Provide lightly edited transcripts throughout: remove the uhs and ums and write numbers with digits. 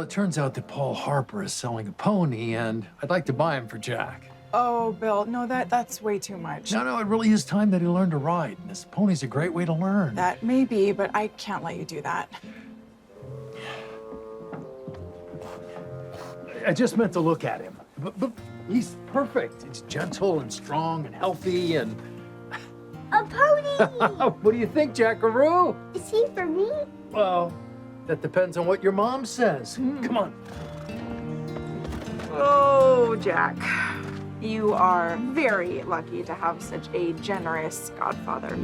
it turns out that Paul Harper is selling a pony, and I'd like to buy him for Jack. Oh, Bill, no, that's way too much. No, it really is time that he learned to ride. And this pony's a great way to learn. That may be, but I can't let you do that. I just meant to look at him. But he's perfect. He's gentle and strong and healthy and... A pony! What do you think, Jackaroo? Is he for me? Well, that depends on what your mom says. Come on. Oh, Jack. You are very lucky to have such a generous godfather.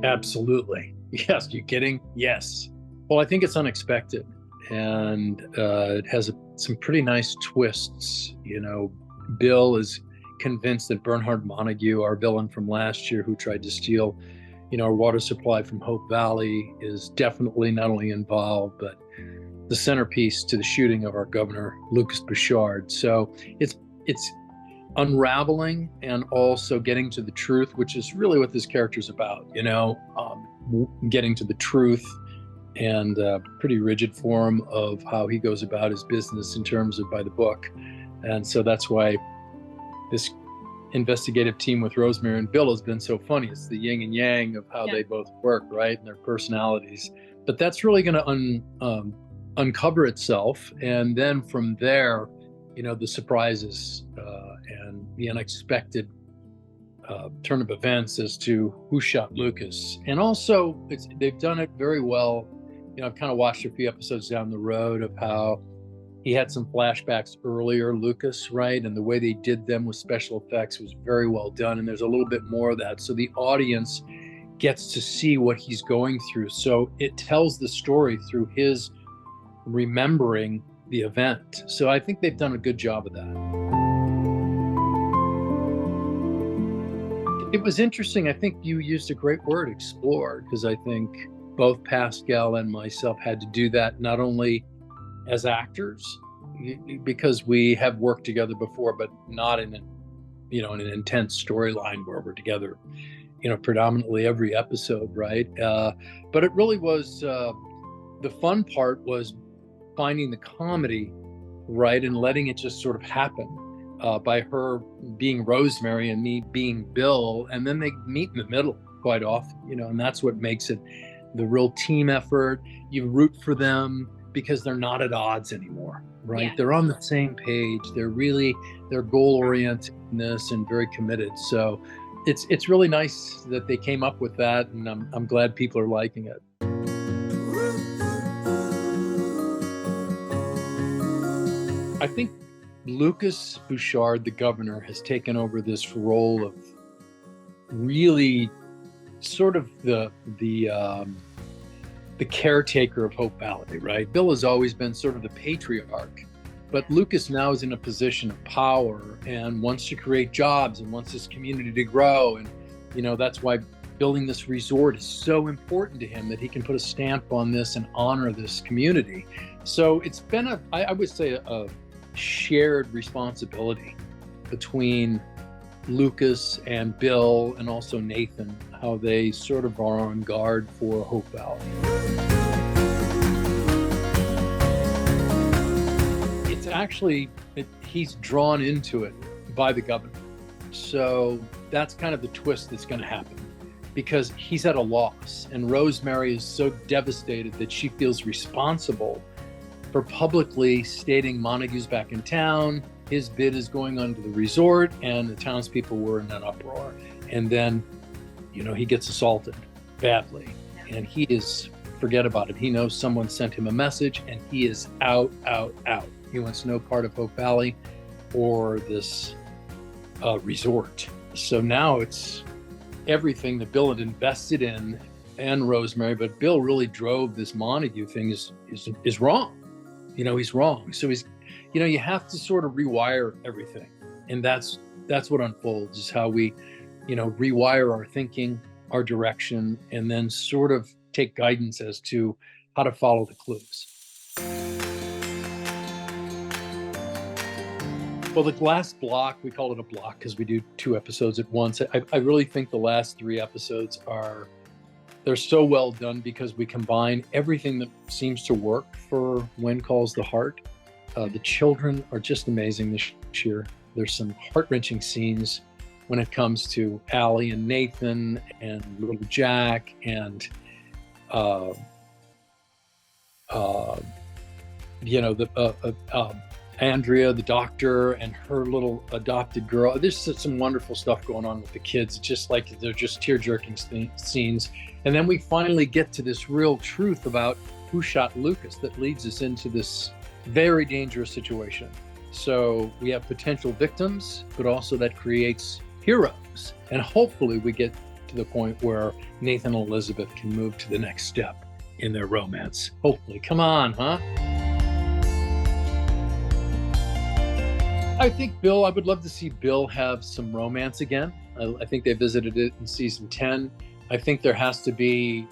Absolutely. Yes. You kidding? Yes. Well, I think it's unexpected, and it has some pretty nice twists. You know, Bill is convinced that Bernhard Montague, our villain from last year, who tried to steal, our water supply from Hope Valley, is definitely not only involved, but the centerpiece to the shooting of our governor, Lucas Bouchard. So it's unraveling and also getting to the truth, which is really what this character is about, getting to the truth and pretty rigid form of how he goes about his business in terms of by the book. And so that's why this investigative team with Rosemary and Bill has been so funny. It's the yin and yang of how they both work, right? And their personalities. But that's really going to uncover itself. And then from there, the surprises and the unexpected turn of events as to who shot Lucas. And also, they've done it very well. I've kind of watched a few episodes down the road of how he had some flashbacks earlier, Lucas, right? And the way they did them with special effects was very well done. And there's a little bit more of that. So the audience gets to see what he's going through. So it tells the story through his remembering the event. So I think they've done a good job of that. It was interesting. I think you used a great word, explore, because I think both Pascal and myself had to do that, not only as actors, because we have worked together before, but not in in an intense storyline where we're together, predominantly every episode, right? But it really was, the fun part was finding the comedy, right, and letting it just sort of happen, by her being Rosemary and me being Bill, and then they meet in the middle quite often, and that's what makes it the real team effort. You root for them because they're not at odds anymore, right? Yeah. They're on the same page. They're goal oriented in this and very committed. So it's really nice that they came up with that, and I'm glad people are liking it. I think Lucas Bouchard, the governor, has taken over this role of really sort of the caretaker of Hope Valley, right? Bill has always been sort of the patriarch, but Lucas now is in a position of power and wants to create jobs and wants this community to grow. And, that's why building this resort is so important to him, that he can put a stamp on this and honor this community. So it's been I would say a shared responsibility between Lucas and Bill, and also Nathan, how they sort of are on guard for Hope Valley. It's actually, he's drawn into it by the governor. So that's kind of the twist that's going to happen, because he's at a loss, and Rosemary is so devastated that she feels responsible for publicly stating Montague's back in town. His bid is going onto the resort, and the townspeople were in an uproar. And then, he gets assaulted badly, and he is, forget about it. He knows someone sent him a message, and he is out. He wants no part of Hope Valley or this resort. So now it's everything that Bill had invested in, and Rosemary, but Bill really drove this Montague thing is wrong. He's wrong. So he's, you have to sort of rewire everything. And that's what unfolds, is how we, rewire our thinking, our direction, and then sort of take guidance as to how to follow the clues. Well, the last block, we call it a block because we do 2 episodes at once. I really think the last 3 episodes are They're so well done because we combine everything that seems to work for When Calls the Heart. The children are just amazing this year. There's some heart-wrenching scenes when it comes to Allie and Nathan and little Jack and Andrea, the doctor, and her little adopted girl. There's some wonderful stuff going on with the kids. It's just like they're just tear-jerking scenes. And then we finally get to this real truth about who shot Lucas that leads us into this very dangerous situation. So we have potential victims, but also that creates heroes. And hopefully we get to the point where Nathan and Elizabeth can move to the next step in their romance. Hopefully. Come on, huh? I think I would love to see Bill have some romance again. I think they visited it in season 10. I think there has to be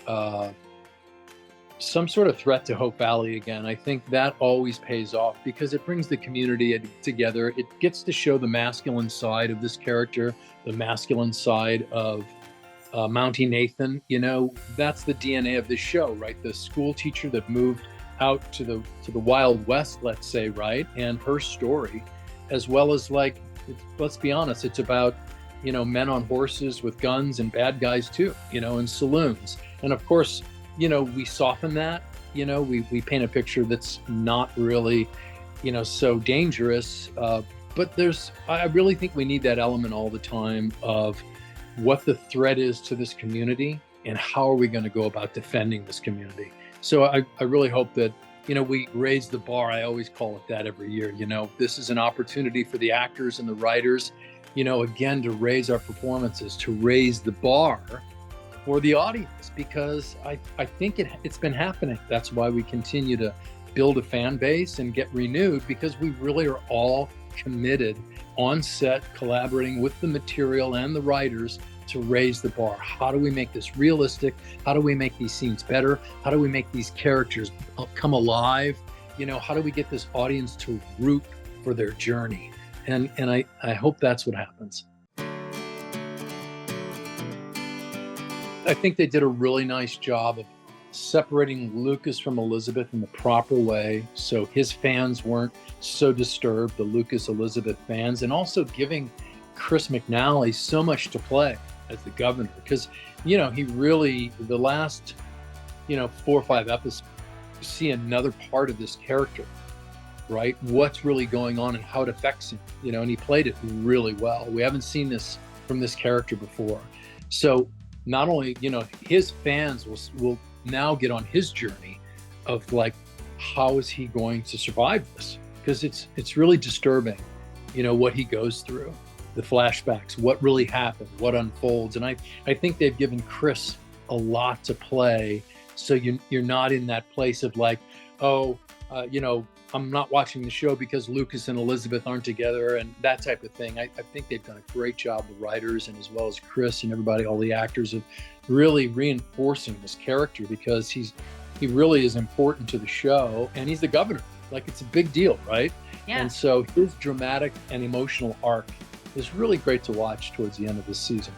some sort of threat to Hope Valley again. I think that always pays off because it brings the community together. It gets to show the masculine side of this character, the masculine side of Mountie Nathan. You know, that's the DNA of this show, right? The school teacher that moved out to the Wild West, let's say, right? And her story, as well as, like, let's be honest, it's about, you know, men on horses with guns and bad guys too, you know, in saloons. And of course, you know, we soften that, you know, we paint a picture that's not really, you know, so dangerous. But I really think we need that element all the time of what the threat is to this community and how are we going to go about defending this community. So I really hope that, you know, we raise the bar. I always call it that every year. You know, this is an opportunity for the actors and the writers, you know, again, to raise our performances, to raise the bar for the audience, because I think it's been happening. That's why we continue to build a fan base and get renewed, because we really are all committed on set, collaborating with the material and the writers to raise the bar. How do we make this realistic? How do we make these scenes better? How do we make these characters come alive? You know, how do we get this audience to root for their journey? And I hope that's what happens. I think they did a really nice job of separating Lucas from Elizabeth in the proper way, so his fans weren't so disturbed, the Lucas Elizabeth fans, and also giving Chris McNally so much to play as the governor, because, you know, he really, the last, you know, 4 or 5 episodes, you see another part of this character, right? What's really going on and how it affects him, you know, and he played it really well. We haven't seen this from this character before. So not only, you know, his fans will now get on his journey of, like, how is he going to survive this? Because it's really disturbing, you know, what he goes through, the flashbacks, what really happened, what unfolds. And I think they've given Chris a lot to play, so you're not in that place of, like, you know, I'm not watching the show because Lucas and Elizabeth aren't together and that type of thing. I think they've done a great job, the writers, and as well as Chris and everybody, all the actors, of really reinforcing this character, because he really is important to the show, and he's the governor. Like, it's a big deal, right? Yeah. And so his dramatic and emotional arc is really great to watch towards the end of this season.